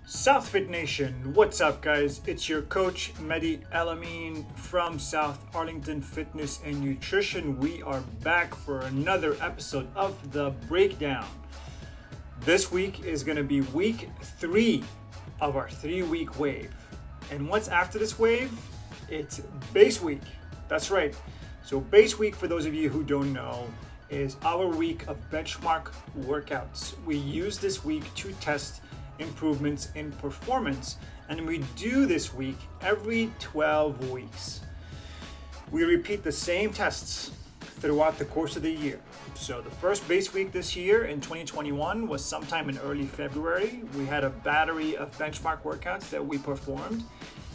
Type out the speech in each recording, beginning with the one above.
Southfit Nation, what's up guys? It's your coach Mehdi El-Amin from South Arlington Fitness and Nutrition. We are back for another episode of The Breakdown. This week is going to be week 3 of our 3-week wave. And what's after this wave? It's base week. That's right. So base week, for those of you who don't know, is our week of benchmark workouts. We use this week to test improvements in performance, and we do this week every 12 weeks. We repeat the same tests throughout the course of the year. So the first base week this year in 2021 was sometime in early February. We had a battery of benchmark workouts that we performed,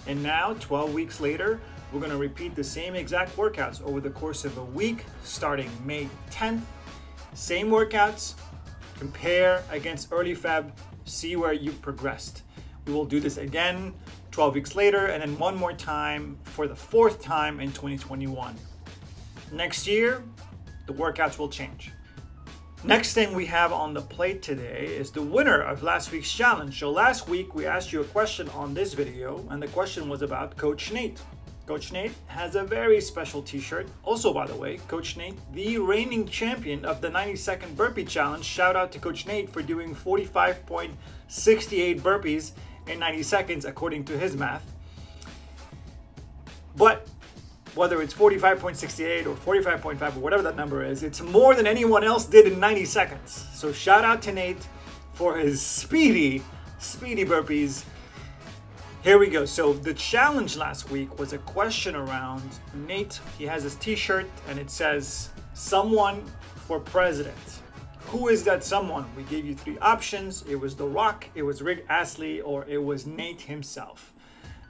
and now 12 weeks later we're going to repeat the same exact workouts over the course of a week starting May 10th. Same workouts, compare against early Feb, see where you've progressed. We will do this again 12 weeks later, and then one more time for the 4th time in 2021. Next year, the workouts will change. Next thing we have on the plate today is the winner of last week's challenge. So last week we asked you a question on this video, and the question was about Coach Nate. Coach Nate has a very special t-shirt. Also, by the way, Coach Nate, the reigning champion of the 90-second burpee challenge. Shout out to Coach Nate for doing 45.68 burpees in 90 seconds according to his math. But whether it's 45.68 or 45.5 or whatever that number is, it's more than anyone else did in 90 seconds. So shout out to Nate for his speedy burpees. Here we go. So the challenge last week was a question around Nate. He has his t-shirt and it says, "Someone for president." Who is that someone? We gave you 3 options. It was The Rock, it was Rick Astley, or it was Nate himself.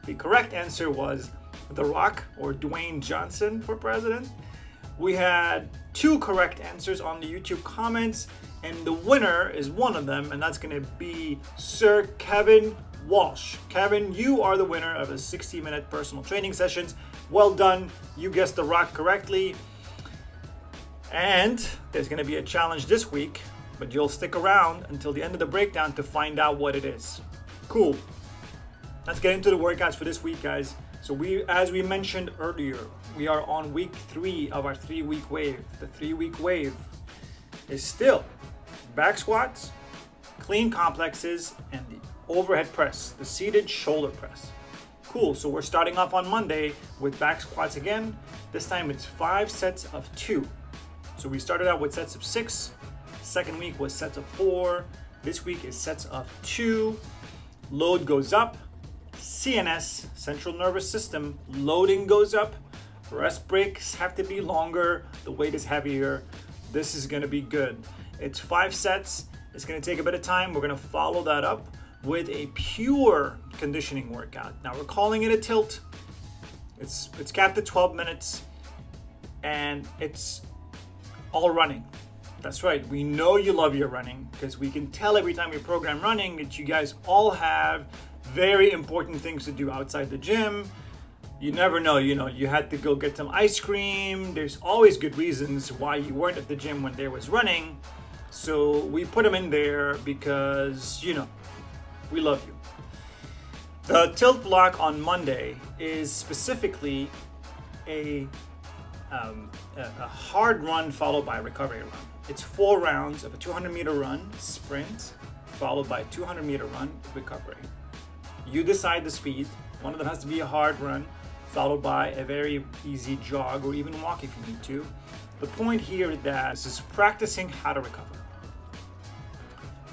The correct answer was The Rock or Dwayne Johnson for president. We had 2 correct answers on the YouTube comments, and the winner is one of them, and that's going to be Sir Kevin Walsh. Kevin, you are the winner of a 60-minute personal training sessions. Well done. You guessed The Rock correctly. And there's going to be a challenge this week, but you'll stick around until the end of the breakdown to find out what it is. Cool. Let's get into the workouts for this week, guys. So as we mentioned earlier, we are on week 3 of our 3-week wave. The 3-week wave is still back squats, clean complexes, and the overhead press, the seated shoulder press. Cool. So we're starting off on Monday with back squats again. This time it's 5 sets of 2. So we started out with sets of 6. Second week was sets of 4. This week is sets of 2. Load goes up. CNS, central nervous system, loading goes up. Rest breaks have to be longer. The weight is heavier. This is going to be good. It's 5 sets. It's going to take a bit of time. We're going to follow that up with a pure conditioning workout. Now we're calling it a tilt. It's capped at 12 minutes and it's all running. That's right. We know you love your running because we can tell every time we program running that you guys all have very important things to do outside the gym. You never know, you had to go get some ice cream. There's always good reasons why you weren't at the gym when there was running. So we put them in there because, we love you. The tilt block on Monday is specifically a hard run followed by a recovery run. It's 4 rounds of a 200-meter run, sprint, followed by a 200-meter run, recovery. You decide the speed. One of them has to be a hard run, followed by a very easy jog or even walk if you need to. The point here is that this is practicing how to recover.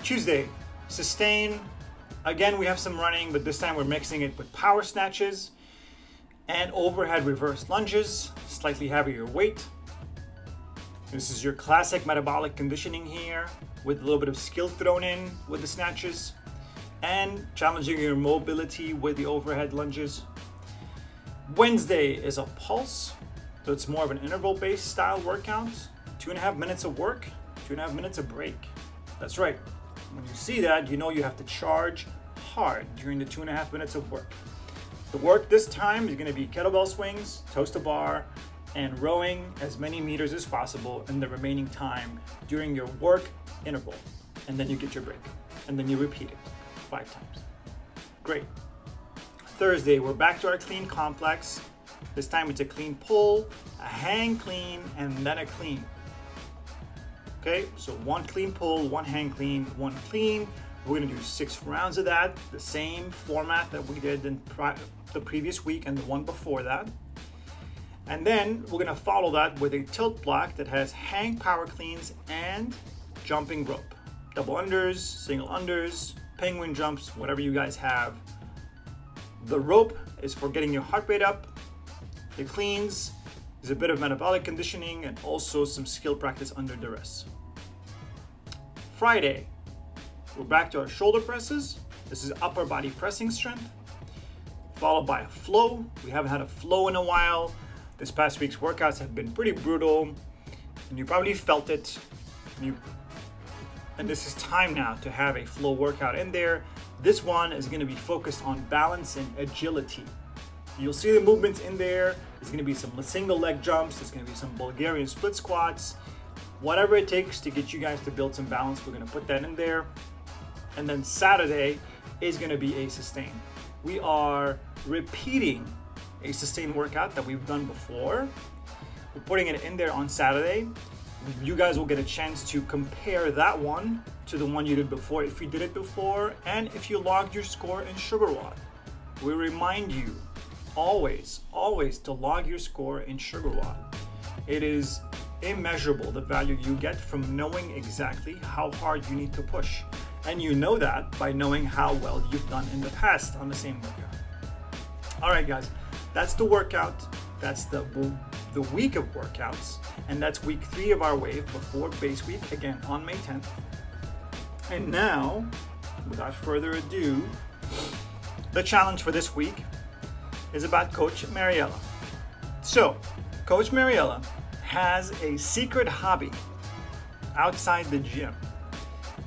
Tuesday, sustain. Again, we have some running, but this time we're mixing it with power snatches and overhead reverse lunges, slightly heavier weight. This is your classic metabolic conditioning here with a little bit of skill thrown in with the snatches and challenging your mobility with the overhead lunges. Wednesday is a pulse, so it's more of an interval-based style workout. 2.5 minutes of work, 2.5 minutes of break. That's right. When you see that, you know you have to charge hard during the 2.5 minutes of work. The work this time is going to be kettlebell swings, toes to bar, and rowing as many meters as possible in the remaining time during your work interval. And then you get your break. And then you repeat it 5 times. Great. Thursday, we're back to our clean complex. This time it's a clean pull, a hang clean, and then a clean. Okay, so one clean pull, one hang clean, one clean. We're gonna do 6 rounds of that, the same format that we did in the previous week and the one before that. And then we're gonna follow that with a tilt block that has hang power cleans and jumping rope. Double unders, single unders, penguin jumps, whatever you guys have. The rope is for getting your heart rate up. The cleans is a bit of metabolic conditioning and also some skill practice under duress. Friday, we're back to our shoulder presses. This is upper body pressing strength, followed by a flow. We haven't had a flow in a while. This past week's workouts have been pretty brutal, and you probably felt it. And this is time now to have a flow workout in there. This one is going to be focused on balance and agility. You'll see the movements in there. There's going to be some single leg jumps. There's going to be some Bulgarian split squats. Whatever it takes to get you guys to build some balance, we're going to put that in there. And then Saturday is going to be a sustain. We are repeating a sustain workout that we've done before. We're putting it in there on Saturday. You guys will get a chance to compare that one to the one you did before, if you did it before, and if you logged your score in SugarWOD. We remind you always to log your score in SugarWOD. It is immeasurable the value you get from knowing exactly how hard you need to push. And you know that by knowing how well you've done in the past on the same workout. All right, guys, that's the workout. That's the week of workouts. And that's week 3 of our wave before base week, again on May 10th. And now, without further ado, the challenge for this week is about Coach Mariella. So, Coach Mariella has a secret hobby outside the gym.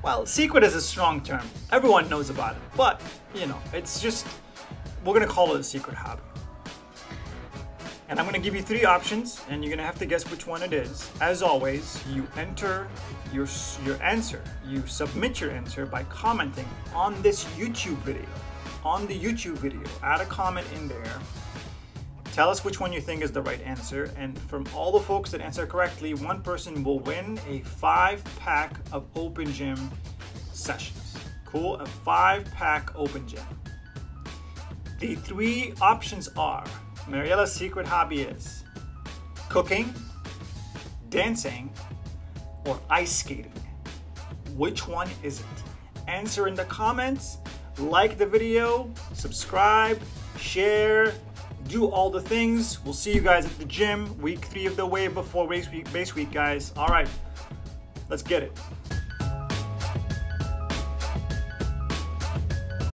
Well, secret is a strong term. Everyone knows about it, but you know, it's just, we're gonna call it a secret hobby. And I'm gonna give you 3 options and you're gonna have to guess which one it is. As always, you enter your answer. You submit your answer by commenting on this YouTube video. On the YouTube video, add a comment in there. Tell us which one you think is the right answer. And from all the folks that answer correctly, one person will win a 5-pack of Open Gym sessions. Cool, a 5-pack Open Gym. The 3 options are, Mariella's secret hobby is cooking, dancing, or ice skating. Which one is it? Answer in the comments, like the video, subscribe, share, do all the things. We'll see you guys at the gym, week 3 of the wave before base week, guys. All right, let's get it.